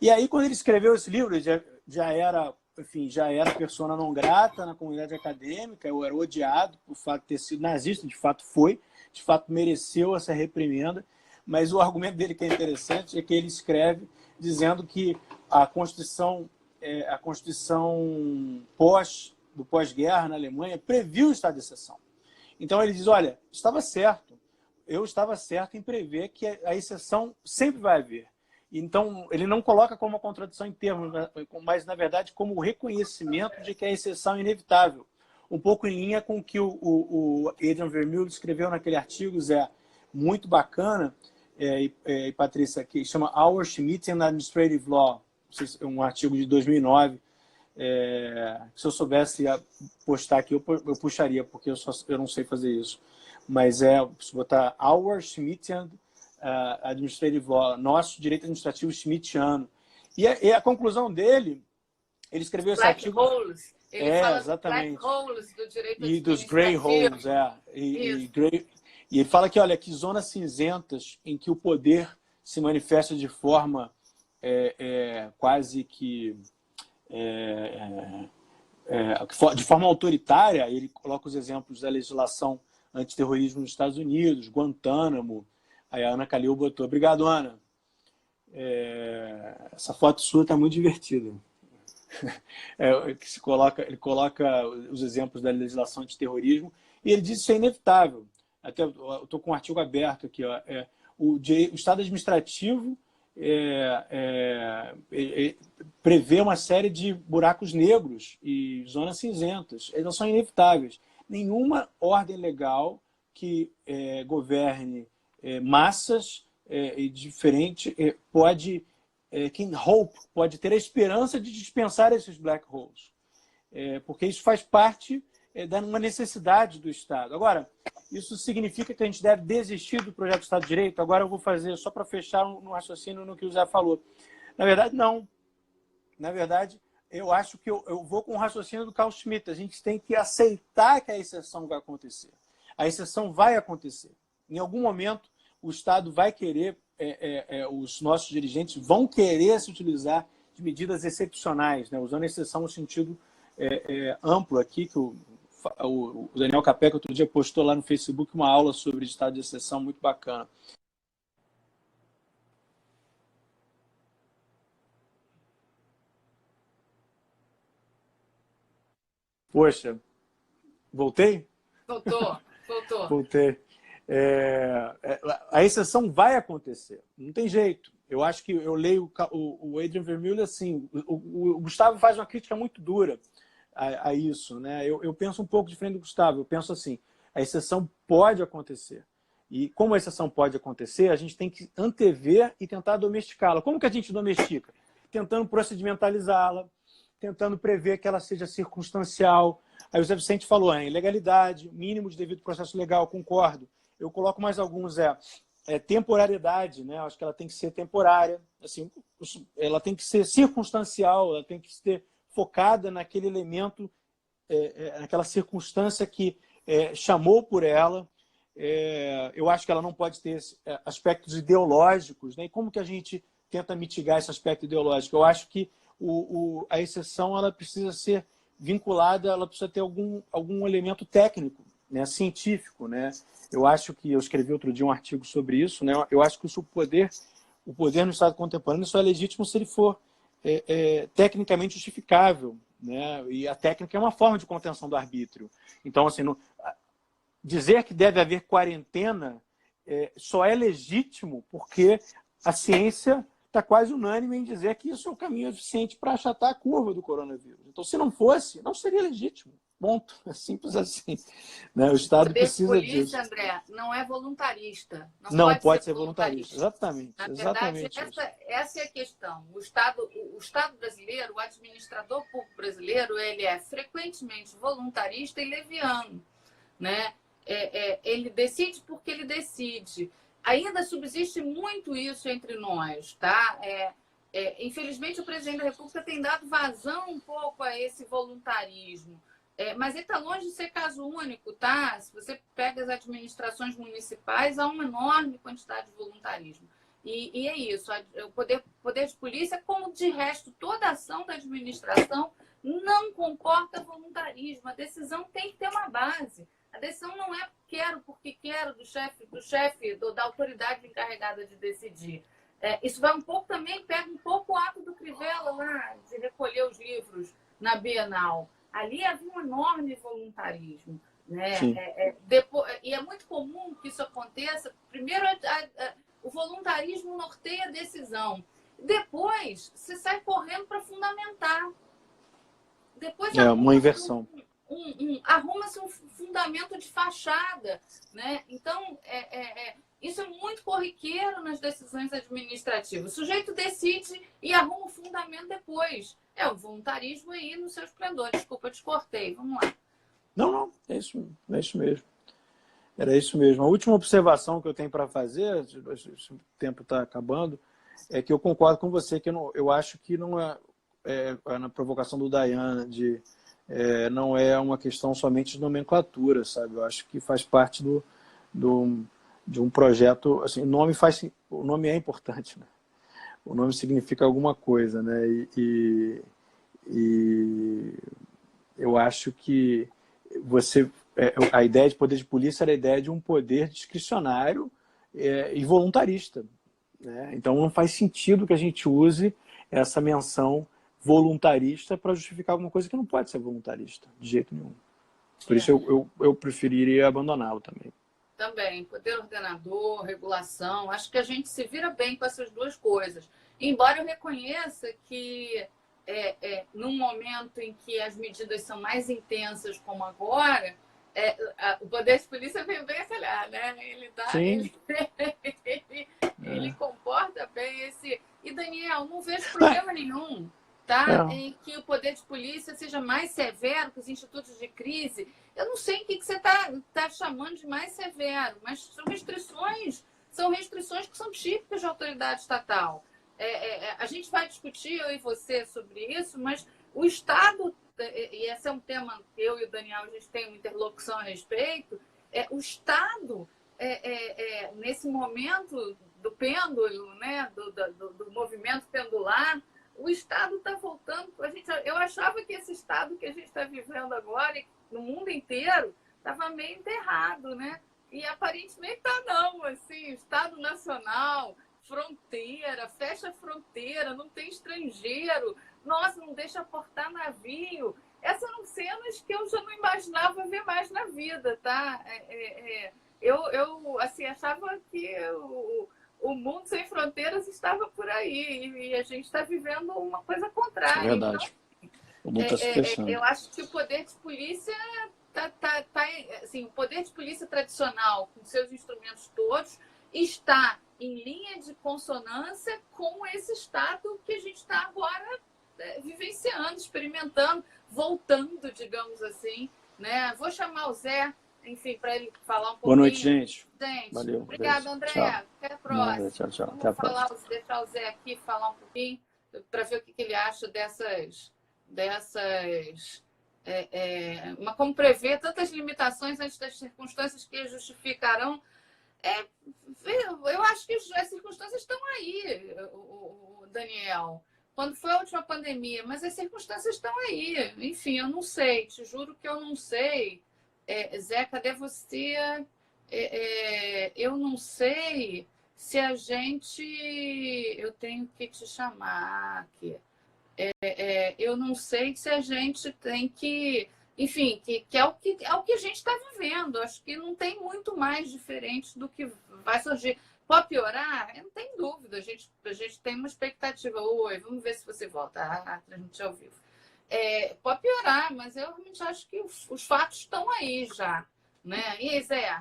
E aí, quando ele escreveu esse livro, ele já era enfim, já era persona não grata na comunidade acadêmica, eu era odiado por fato de ter sido nazista, de fato foi, de fato mereceu essa reprimenda, mas o argumento dele que é interessante é que ele escreve dizendo que a Constituição do pós-guerra na Alemanha previu o estado de exceção. Então ele diz, olha, eu estava certo em prever que a exceção sempre vai haver. Então, ele não coloca como uma contradição em termos, mas, na verdade, como o reconhecimento de que a exceção é inevitável. Um pouco em linha com o que o Adrian Vermeulen escreveu naquele artigo, Zé, muito bacana, e Patrícia, que chama Our Schmittian Administrative Law, um artigo de 2009. Se eu soubesse postar aqui, eu puxaria, porque eu não sei fazer isso. Mas se botar Our Schmittian Administrative Law, nosso direito administrativo schmittiano. E a conclusão dele, ele escreveu esse artigo... Holes. Ele fala exatamente. Black holes do direito e dos grey holes, e ele fala que, olha, que zonas cinzentas em que o poder se manifesta de forma quase que... de forma autoritária, ele coloca os exemplos da legislação antiterrorismo nos Estados Unidos, Guantánamo. Aí a Ana Calil botou, obrigado, Ana. Essa foto sua está muito divertida. Ele coloca os exemplos da legislação antiterrorismo e ele diz que isso é inevitável. Até eu estou com um artigo aberto aqui. O Estado administrativo prevê uma série de buracos negros e zonas cinzentas. Eles são inevitáveis. Nenhuma ordem legal que governe massas diferentes pode ter a esperança de dispensar esses black holes, porque isso faz parte de uma necessidade do Estado. Agora, isso significa que a gente deve desistir do projeto Estado de Direito? Agora eu vou fazer, só para fechar no raciocínio no que o Zé falou. Na verdade, não. Na verdade, eu acho que eu vou com o raciocínio do Carl Schmitt. A gente tem que aceitar que a exceção vai acontecer. A exceção vai acontecer. Em algum momento, o Estado vai querer, os nossos dirigentes vão querer se utilizar de medidas excepcionais, né? Usando a exceção no sentido amplo aqui, que o Daniel Capé, que outro dia postou lá no Facebook uma aula sobre estado de exceção muito bacana. Poxa, voltei? Voltou. Voltei. A exceção vai acontecer, não tem jeito. Eu acho que eu leio o Adrian Vermeulen assim, o Gustavo faz uma crítica muito dura a isso, né? Eu penso um pouco diferente do Gustavo, eu penso assim, a exceção pode acontecer. E como a exceção pode acontecer, a gente tem que antever e tentar domesticá-la. Como que a gente domestica? Tentando procedimentalizá-la, tentando prever que ela seja circunstancial. Aí o Zé Vicente falou, ilegalidade, mínimo de devido processo legal, concordo. Eu coloco mais alguns, temporariedade, né? Acho que ela tem que ser temporária, assim, ela tem que ser circunstancial, ela tem que ser focada naquele elemento, naquela circunstância que chamou por ela. Eu acho que ela não pode ter aspectos ideológicos, né? E como que a gente tenta mitigar esse aspecto ideológico? Eu acho que a exceção ela precisa ser vinculada, ela precisa ter algum elemento técnico, né? Científico, né? Eu acho que eu escrevi outro dia um artigo sobre isso, né? Eu acho que o poder no Estado contemporâneo só é legítimo se ele for tecnicamente justificável, né? E a técnica é uma forma de contenção do arbítrio. Então, assim, dizer que deve haver quarentena só é legítimo porque a ciência está quase unânime em dizer que isso é o caminho eficiente para achatar a curva do coronavírus. Então, se não fosse, não seria legítimo. Ponto. É simples assim. Né? O Estado precisa disso. Polícia, André, não é voluntarista. Não pode ser voluntarista. Exatamente. Na verdade, exatamente essa é a questão. O Estado brasileiro, o administrador público brasileiro, ele é frequentemente voluntarista e leviano. Né? Ele decide porque ele decide. Ainda subsiste muito isso entre nós, tá? Infelizmente, o presidente da República tem dado vazão um pouco a esse voluntarismo. Mas ele está longe de ser caso único, tá? Se você pega as administrações municipais, há uma enorme quantidade de voluntarismo. E é isso, o poder de polícia, como de resto, toda ação da administração não comporta voluntarismo. A decisão tem que ter uma base. A decisão não é quero porque quero do chefe, da autoridade encarregada de decidir. Isso vai um pouco também, pega um pouco o ato do Crivella lá, de recolher os livros na Bienal. Ali havia um enorme voluntarismo. Né? E é muito comum que isso aconteça. Primeiro, o voluntarismo norteia a decisão. Depois, você sai correndo para fundamentar. Depois uma inversão. Arruma-se um fundamento de fachada. Né? Então, isso é muito corriqueiro nas decisões administrativas. O sujeito decide e arruma o fundamento depois. O voluntarismo aí no seu esplendor. Desculpa, eu te cortei. Vamos lá. Não, é isso mesmo. Era isso mesmo. A última observação que eu tenho para fazer, o tempo está acabando, é que eu concordo com você, que eu acho que não na provocação do Dayan, não é uma questão somente de nomenclatura, sabe? Eu acho que faz parte de um projeto. Assim, o nome é importante, né? O nome significa alguma coisa, né? E eu acho que a ideia de poder de polícia era a ideia de um poder discricionário e voluntarista. Né? Então não faz sentido que a gente use essa menção voluntarista para justificar alguma coisa que não pode ser voluntarista, de jeito nenhum. Por isso eu preferiria abandoná-lo também. Também, poder ordenador, regulação, acho que a gente se vira bem com essas duas coisas. Embora eu reconheça que num momento em que as medidas são mais intensas como agora, o poder de polícia veio bem acelerar, né? Ele comporta bem esse... E, Daniel, não vejo problema nenhum, tá? Em que o poder de polícia seja mais severo que os institutos de crise. Eu não sei o que você tá chamando de mais severo, mas são restrições que são típicas de autoridade estatal. A gente vai discutir, eu e você, sobre isso, mas o Estado, e esse é um tema que eu e o Daniel a gente tem uma interlocução a respeito, o Estado, nesse momento do pêndulo, né, do movimento pendular, o Estado está voltando. Eu achava que esse Estado que a gente está vivendo agora, no mundo inteiro, estava meio enterrado, né? E aparentemente está não, assim, Estado Nacional, fronteira, fecha a fronteira, não tem estrangeiro, nossa, não deixa portar navio. Essas são cenas que eu já não imaginava ver mais na vida, tá? Eu assim, achava que o mundo sem fronteiras estava por aí e a gente está vivendo uma coisa contrária. É verdade. Então, o mundo está se fechando. Eu acho que o poder de polícia assim, o poder de polícia tradicional, com seus instrumentos todos, está em linha de consonância com esse estado que a gente está agora vivenciando, experimentando, voltando, digamos assim, né? Vou chamar o Zé, enfim, para ele falar um pouquinho. Boa noite, gente. Valeu. Obrigada, André. Tchau. Até a próxima. Tchau. Até a próxima. Deixar o Zé aqui falar um pouquinho para ver o que ele acha dessas como prever tantas limitações antes das circunstâncias que justificarão. Eu acho que as circunstâncias estão aí, Daniel. Quando foi a última pandemia? Mas as circunstâncias estão aí. Enfim, eu não sei. Te juro que eu não sei. Zé, cadê você? Eu não sei se a gente... Eu tenho que te chamar aqui. Eu não sei se a gente tem que... Enfim, que é o que a gente está vivendo. Acho que não tem muito mais diferente do que vai surgir. Pode piorar? Não tem dúvida. A gente tem uma expectativa. Oi, vamos ver se você volta a transmitir ao vivo. Pode piorar, mas eu realmente acho que os fatos estão aí já. Né? E aí, Zé?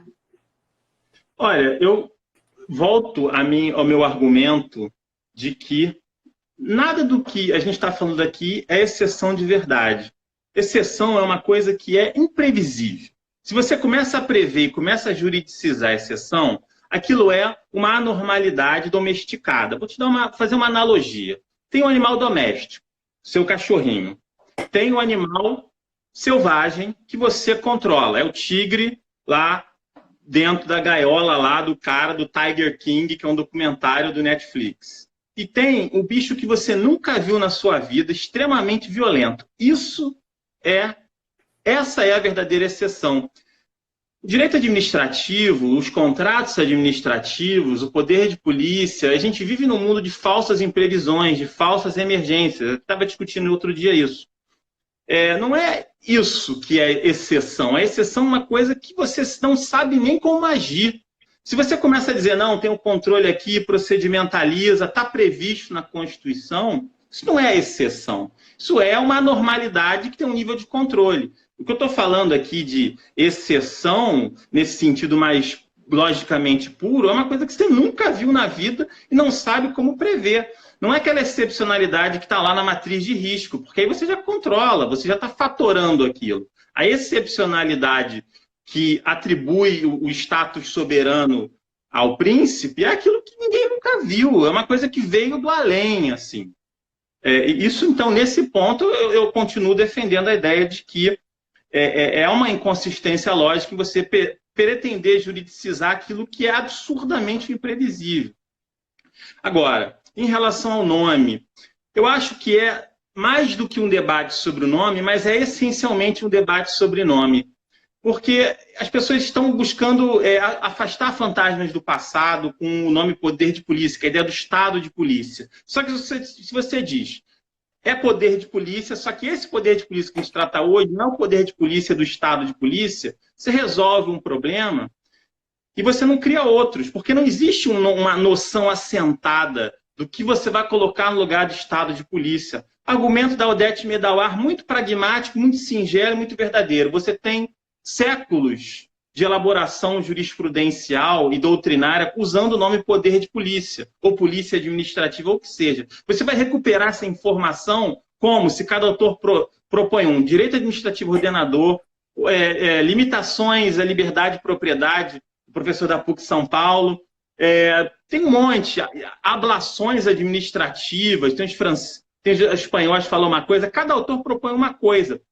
Olha, eu volto ao meu argumento de que nada do que a gente está falando aqui é exceção de verdade. Exceção é uma coisa que é imprevisível. Se você começa a prever e começa a juridicizar a exceção, aquilo é uma anormalidade domesticada. Vou te fazer uma analogia. Tem um animal doméstico, seu cachorrinho. Tem um animal selvagem que você controla. É o tigre lá dentro da gaiola lá do cara do Tiger King, que é um documentário do Netflix. e tem o bicho que você nunca viu na sua vida, extremamente violento. Essa é a verdadeira exceção. O direito administrativo, os contratos administrativos, o poder de polícia, a gente vive num mundo de falsas imprevisões, de falsas emergências. Eu estava discutindo outro dia isso. Não é isso que é exceção. A exceção é uma coisa que você não sabe nem como agir. Se você começa a dizer, não, tem um controle aqui, procedimentaliza, está previsto na Constituição, isso não é exceção. Isso é uma anormalidade que tem um nível de controle. O que eu estou falando aqui de exceção, nesse sentido mais logicamente puro, é uma coisa que você nunca viu na vida e não sabe como prever. Não é aquela excepcionalidade que está lá na matriz de risco, porque aí você já controla, você já está fatorando aquilo. A excepcionalidade que atribui o status soberano ao príncipe é aquilo que ninguém nunca viu, é uma coisa que veio do além, assim. Isso, então, nesse ponto, eu continuo defendendo a ideia de que é uma inconsistência lógica em você pretender juridicizar aquilo que é absurdamente imprevisível. Agora, em relação ao nome, eu acho que é mais do que um debate sobre o nome, mas é essencialmente um debate sobre nome. Porque as pessoas estão buscando afastar fantasmas do passado com o nome poder de polícia, que é a ideia do estado de polícia. Só que se você diz, é poder de polícia, só que esse poder de polícia que a gente trata hoje não é o poder de polícia do estado de polícia, você resolve um problema e você não cria outros, porque não existe uma noção assentada do que você vai colocar no lugar de estado de polícia. Argumento da Odete Medawar, muito pragmático, muito singelo, muito verdadeiro. Você tem séculos de elaboração jurisprudencial e doutrinária usando o nome poder de polícia, ou polícia administrativa, ou o que seja. Você vai recuperar essa informação como se cada autor propõe um direito administrativo ordenador, limitações à liberdade de propriedade, o professor da PUC São Paulo, tem um monte, ablações administrativas, tem os espanhóis que falam uma coisa, cada autor propõe uma coisa.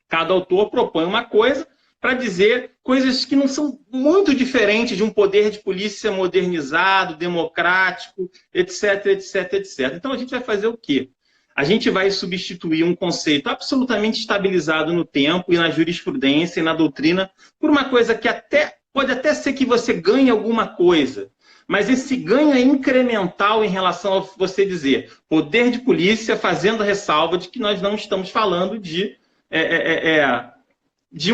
Cada autor propõe uma coisa para dizer coisas que não são muito diferentes de um poder de polícia modernizado, democrático, etc, etc, etc. Então a gente vai fazer o quê? A gente vai substituir um conceito absolutamente estabilizado no tempo e na jurisprudência e na doutrina por uma coisa que pode até ser que você ganhe alguma coisa, mas esse ganho é incremental em relação a você dizer poder de polícia, fazendo a ressalva de que nós não estamos falando de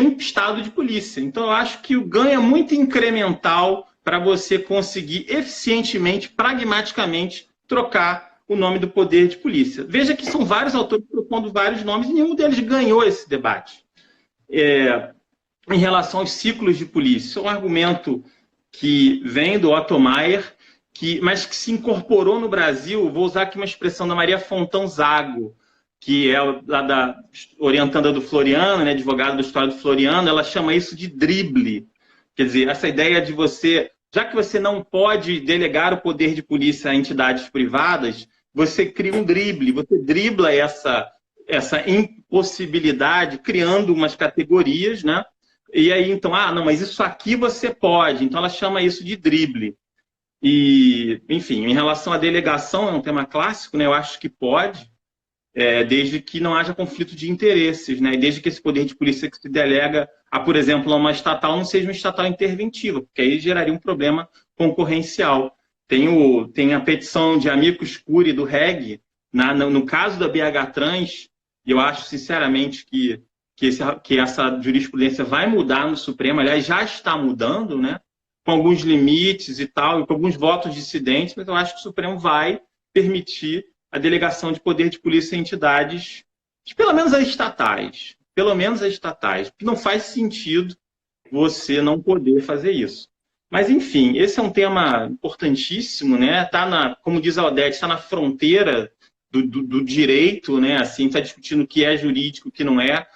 um estado de polícia. Então, eu acho que o ganho é muito incremental para você conseguir eficientemente, pragmaticamente, trocar o nome do poder de polícia. Veja que são vários autores propondo vários nomes e nenhum deles ganhou esse debate. Em relação aos ciclos de polícia, é um argumento que vem do Otto Maier, mas que se incorporou no Brasil, vou usar aqui uma expressão da Maria Fontão Zago, que é lá da orientanda do Floriano, né, advogada do História do Floriano, ela chama isso de drible. Quer dizer, essa ideia de você, já que você não pode delegar o poder de polícia a entidades privadas, você cria um drible, você dribla essa impossibilidade, criando umas categorias, né? E aí, então, não, mas isso aqui você pode. Então, ela chama isso de drible. E, enfim, em relação à delegação, é um tema clássico, né? Eu acho que pode, desde que não haja conflito de interesses, né? E desde que esse poder de polícia que se delega a, por exemplo, a uma estatal não seja uma estatal interventiva, porque aí geraria um problema concorrencial. Tem a petição de amicus curiae do REG, no caso da BH Trans, e eu acho, sinceramente, que essa jurisprudência vai mudar no Supremo, aliás, já está mudando, né? Com alguns limites e tal, e com alguns votos dissidentes, mas eu acho que o Supremo vai permitir a delegação de poder de polícia em entidades, pelo menos as estatais, porque não faz sentido você não poder fazer isso. Mas, enfim, esse é um tema importantíssimo, né? Como diz a Odete, está na fronteira do direito, né? Assim, está discutindo o que é jurídico, o que não é.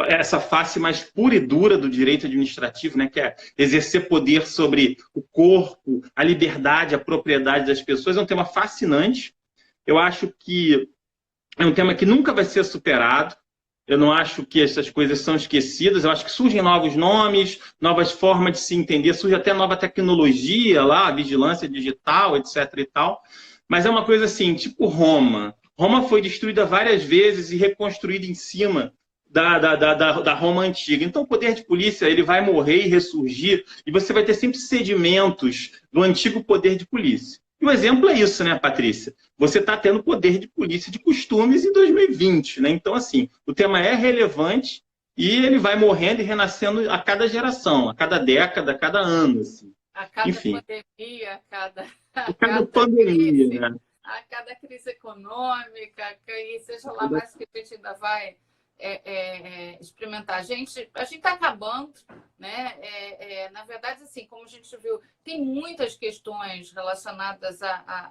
Essa face mais pura e dura do direito administrativo, né, que é exercer poder sobre o corpo, a liberdade, a propriedade das pessoas, é um tema fascinante. Eu acho que é um tema que nunca vai ser superado. Eu não acho que essas coisas são esquecidas. Eu acho que surgem novos nomes, novas formas de se entender, surge até nova tecnologia lá, vigilância digital, etc. e tal. mas é uma coisa assim, tipo Roma. Roma foi destruída várias vezes e reconstruída em cima da Roma antiga. Então, o poder de polícia ele vai morrer e ressurgir, e você vai ter sempre sedimentos do antigo poder de polícia. E o exemplo é isso, né, Patrícia? Você está tendo poder de polícia de costumes em 2020, né? Então, assim, o tema é relevante e ele vai morrendo e renascendo a cada geração, a cada década, a cada ano, assim. A cada Enfim, pandemia, a a cada cada pandemia, crise, né? a cada crise econômica, e seja lá mais que a gente ainda vai experimentar. A gente está acabando, né? Na verdade, assim, como a gente viu, tem muitas questões relacionadas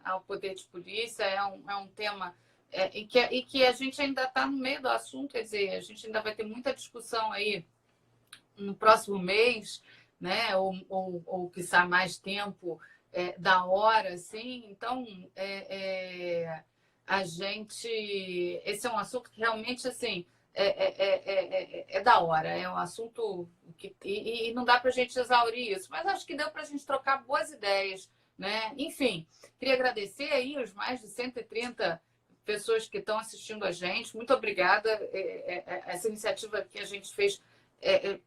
ao poder de polícia, é um tema e que a gente ainda está no meio do assunto, quer dizer, a gente ainda vai ter muita discussão aí no próximo mês, né? Ou quiçá mais tempo da hora, assim. Então, a gente... Esse é um assunto que realmente, assim, é da hora. É um assunto que... E não dá para a gente exaurir isso, mas acho que deu para a gente trocar boas ideias, né? Enfim, queria agradecer aí os mais de 130 pessoas que estão assistindo a gente. Muito obrigada. Essa iniciativa que a gente fez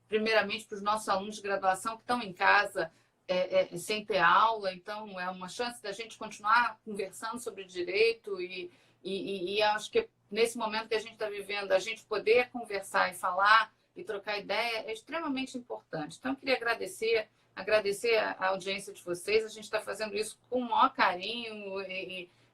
primeiramente para os nossos alunos de graduação que estão em casa sem ter aula, então é uma chance da gente continuar conversando sobre direito e acho que nesse momento que a gente está vivendo, a gente poder conversar e falar e trocar ideia é extremamente importante. Então, eu queria agradecer a audiência de vocês, a gente está fazendo isso com o maior carinho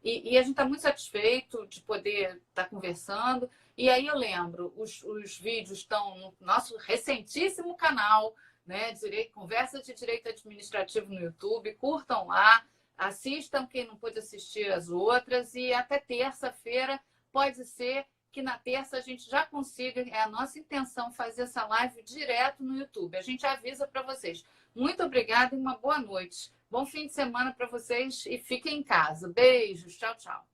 e a gente está muito satisfeito de poder estar conversando. E aí eu lembro, os vídeos estão no nosso recentíssimo canal, né, Conversa de Direito Administrativo no YouTube. Curtam lá, assistam quem não pôde assistir as outras. E até terça-feira, pode ser que na terça a gente já consiga, é a nossa intenção fazer essa live direto no YouTube. A gente avisa para vocês. Muito obrigada e uma boa noite. Bom fim de semana para vocês e fiquem em casa. Beijos, tchau, tchau.